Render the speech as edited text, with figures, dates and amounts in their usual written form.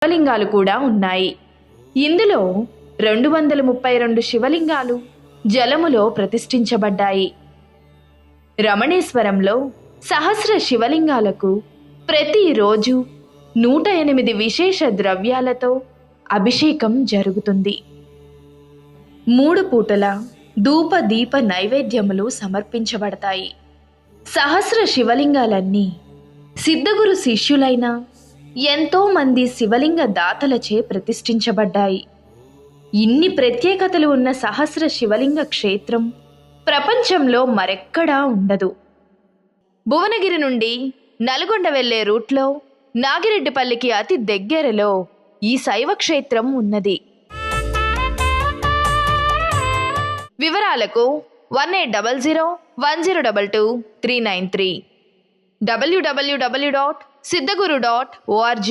శివలింగాలు కూడా ఉన్నాయి. ఇందులో 232 శివలింగాలు జలములో ప్రతిష్ఠించబడ్డాయి. రమణేశ్వరంలో సహస్ర శివలింగాలకు ప్రతిరోజు 108 విశేష ద్రవ్యాలతో అభిషేకం జరుగుతుంది. 3 పూటల ధూప దీప నైవేద్యములు సమర్పించబడతాయి. సహస్ర శివలింగాలన్నీ సిద్ధగురు శిష్యులైన ఎంతో మంది శివలింగ దాతలచే ప్రతిష్ఠించబడ్డాయి. ఇన్ని ప్రత్యేకతలు ఉన్న సహస్ర శివలింగ క్షేత్రం ప్రపంచంలో మరెక్కడా ఉండదు. భువనగిరి నుండి నల్గొండ వెళ్లే రూట్లో నాగిరెడ్డిపల్లికి అతి దగ్గరలో ఈ శైవ క్షేత్రం ఉన్నది. వివరాలకు 180010222393 www.siddhaguru.org/.